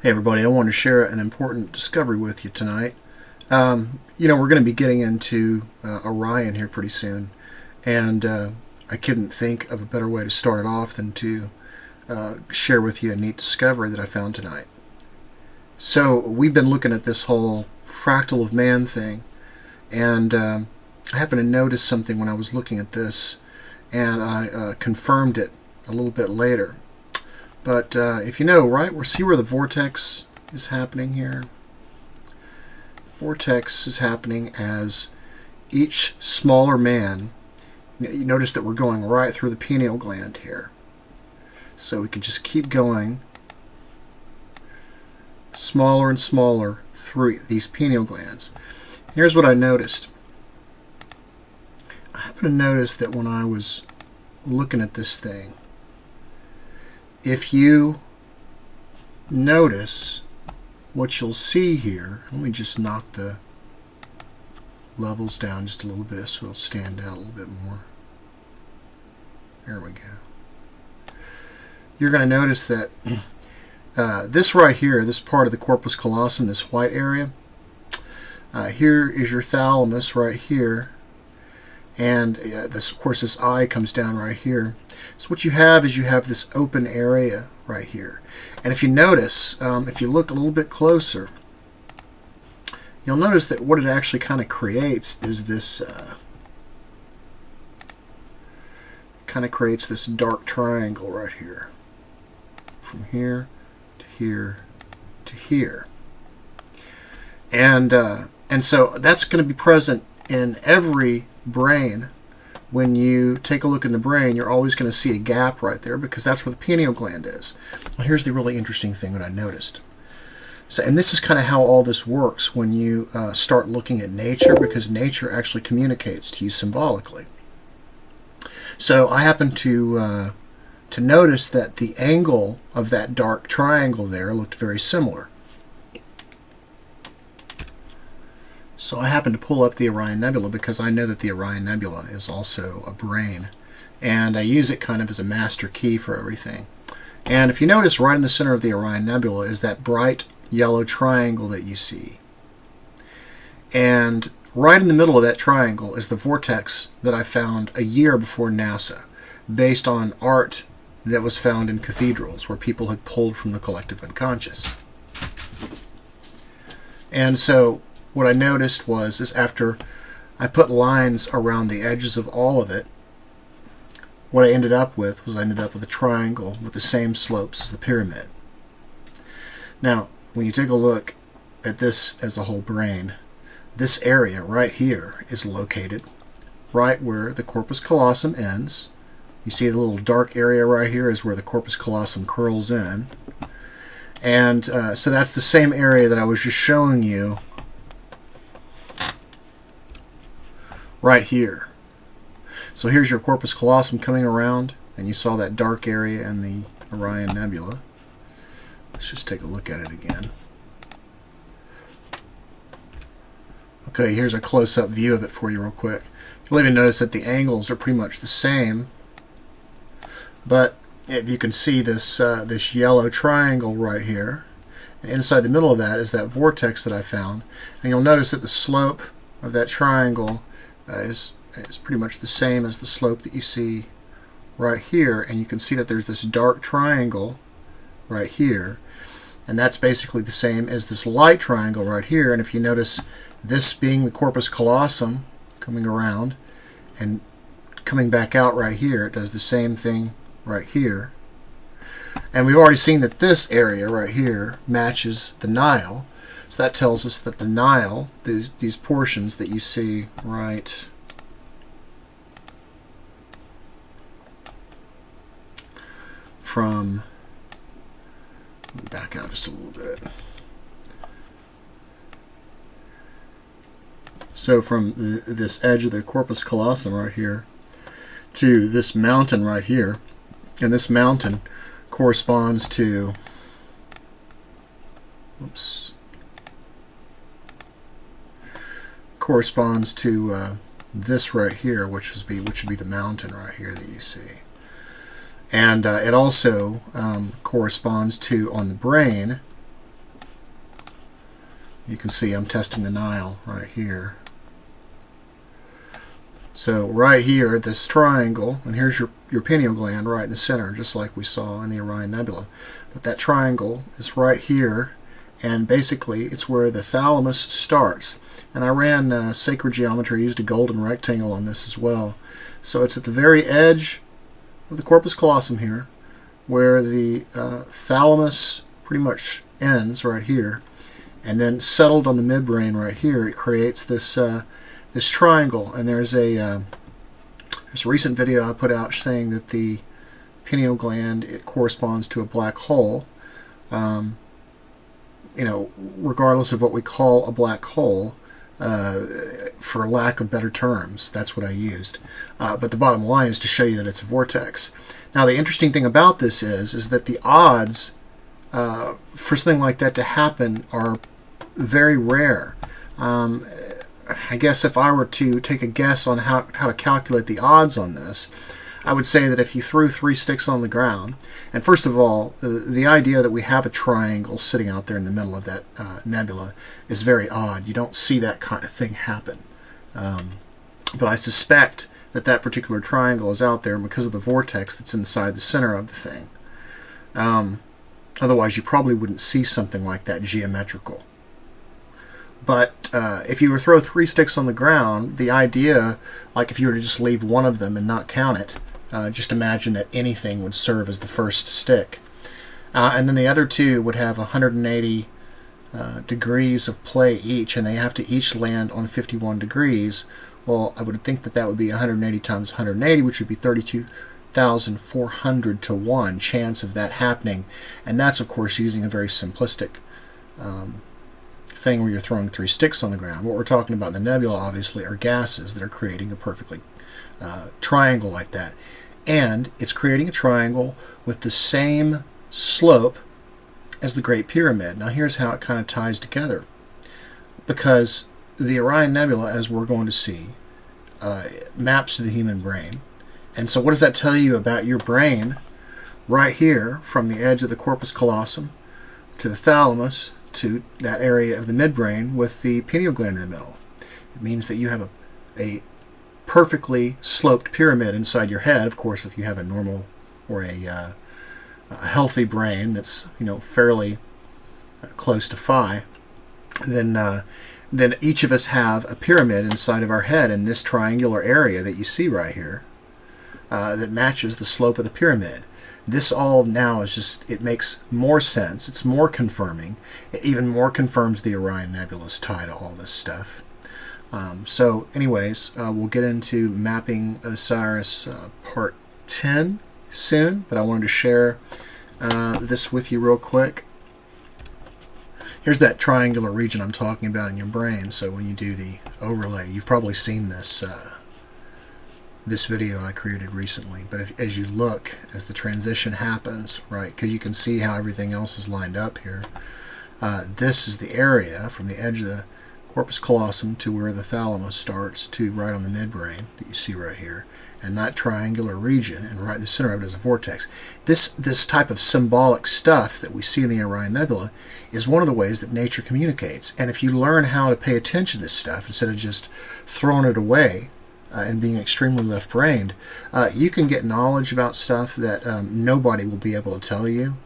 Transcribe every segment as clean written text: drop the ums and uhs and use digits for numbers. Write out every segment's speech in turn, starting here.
Hey everybody, I wanted to share an important discovery with you tonight. We're going to be getting into Orion here pretty soon, and I couldn't think of a better way to start it off than to share with you a neat discovery that I found tonight. So we've been looking at this whole fractal of man thing, and I happened to notice something when I was looking at this, and I confirmed it a little bit later. But if you know, right, we'll see where the vortex is happening here. Vortex is happening as each smaller man. You notice that we're going right through the pineal gland here. So we can just keep going smaller and smaller through these pineal glands. Here's what I noticed. I happened to notice that when I was looking at this thing, if you notice what you'll see here, let me just knock the levels down just a little bit so it'll stand out a little bit more. There we go. You're going to notice that this right here, this part of the corpus callosum, this white area, here is your thalamus right here. And this, of course, this eye comes down right here. So what you have is you have this open area right here. And if you notice, if you look a little bit closer, you'll notice that what it actually kind of creates is this, kind of creates this dark triangle right here. From here to here to here. And so that's going to be present in every brain. When you take a look in the brain, you're always going to see a gap right there because that's where the pineal gland is. Well, here's the really interesting thing that I noticed. So, and this is kind of how all this works when you start looking at nature, because nature actually communicates to you symbolically. So I happened to notice that the angle of that dark triangle there looked very similar. So I happened to pull up the Orion Nebula because I know that the Orion Nebula is also a brain, and I use it kind of as a master key for everything. And if you notice, right in the center of the Orion Nebula is that bright yellow triangle that you see. And right in the middle of that triangle is the vortex that I found a year before NASA, based on art that was found in cathedrals where people had pulled from the collective unconscious. And so what I noticed is after I put lines around the edges of all of it, what I ended up with a triangle with the same slopes as the pyramid. Now, when you take a look at this as a whole brain, this area right here is located right where the corpus callosum ends. You see the little dark area right here is where the corpus callosum curls in. And so that's the same area that I was just showing you right here. So here's your corpus callosum coming around, and you saw that dark area in the Orion Nebula. Let's just take a look at it again. Okay, here's a close-up view of it for you real quick. You'll even notice that the angles are pretty much the same, but if you can see this this yellow triangle right here, and inside the middle of that is that vortex that I found, and you'll notice that the slope of that triangle is pretty much the same as the slope that you see right here, and you can see that there's this dark triangle right here, and that's basically the same as this light triangle right here. And if you notice, this being the corpus callosum coming around and coming back out right here, it does the same thing right here. And we've already seen that this area right here matches the Nile. So that tells us that the Nile, these portions that you see right from, back out just a little bit. So from this edge of the corpus callosum right here to this mountain right here, and this mountain corresponds to, this right here, which would be the mountain right here that you see. And it also corresponds to, on the brain, You can see I'm testing the Nile right here. So right here, this triangle, and here's your pineal gland right in the center, just like we saw in the Orion Nebula. But that triangle is right here, and basically it's where the thalamus starts. And I ran sacred geometry, used a golden rectangle on this as well. So it's at the very edge of the corpus callosum here, where the thalamus pretty much ends right here, and then settled on the midbrain right here, it creates this this triangle. And there's a recent video I put out saying that the pineal gland, it corresponds to a black hole. You know, regardless of what we call a black hole, for lack of better terms, that's what I used. But the bottom line is to show you that it's a vortex. Now, the interesting thing about this is that the odds for something like that to happen are very rare. I guess if I were to take a guess on how to calculate the odds on this, I would say that if you threw 3 sticks on the ground, and first of all, the idea that we have a triangle sitting out there in the middle of that nebula is very odd. You don't see that kind of thing happen. But I suspect that that particular triangle is out there because of the vortex that's inside the center of the thing. Otherwise, you probably wouldn't see something like that geometrical. But if you were to throw 3 sticks on the ground, the idea, like if you were to just leave one of them and not count it, just imagine that anything would serve as the first stick. And then the other 2 would have 180 degrees of play each, and they have to each land on 51 degrees. Well, I would think that that would be 180 times 180, which would be 32,400 to 1 chance of that happening. And that's, of course, using a very simplistic thing where you're throwing 3 sticks on the ground. What we're talking about in the nebula, obviously, are gases that are creating a perfectly triangle like that. And it's creating a triangle with the same slope as the Great Pyramid. Now, here's how it kind of ties together. Because the Orion Nebula, as we're going to see, maps to the human brain. And so what does that tell you about your brain right here from the edge of the corpus callosum to the thalamus to that area of the midbrain with the pineal gland in the middle? It means that you have a perfectly sloped pyramid inside your head. Of course, if you have a normal or a healthy brain that's, you know, fairly close to phi, then each of us have a pyramid inside of our head in this triangular area that you see right here that matches the slope of the pyramid. This all now is just, it makes more sense. It's more confirming. It even more confirms the Orion Nebula's tie to all this stuff. So anyways, we'll get into mapping Osiris part 10 soon, but I wanted to share this with you real quick. Here's that triangular region I'm talking about in your brain. So when you do the overlay, you've probably seen this this video I created recently. But as you look, as the transition happens, right, because you can see how everything else is lined up here. This is the area from the edge of the corpus callosum to where the thalamus starts to right on the midbrain that you see right here. And that triangular region, and right in the center of it is a vortex. This type of symbolic stuff that we see in the Orion Nebula is one of the ways that nature communicates. And if you learn how to pay attention to this stuff instead of just throwing it away and being extremely left-brained, you can get knowledge about stuff that nobody will be able to tell you.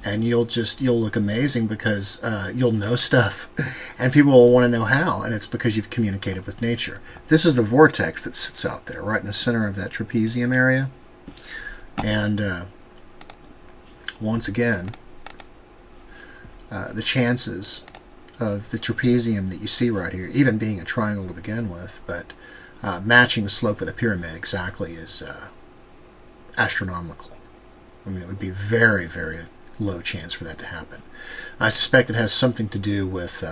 And you'll look amazing because you'll know stuff, and people will want to know how, and it's because you've communicated with nature. This is the vortex that sits out there, right in the center of that trapezium area. And once again, the chances of the trapezium that you see right here, even being a triangle to begin with, but matching the slope of the pyramid exactly is astronomical. I mean, it would be very, very low chance for that to happen. I suspect it has something to do with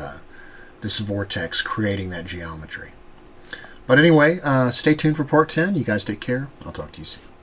this vortex creating that geometry. But anyway, stay tuned for part 10. You guys take care. I'll talk to you soon.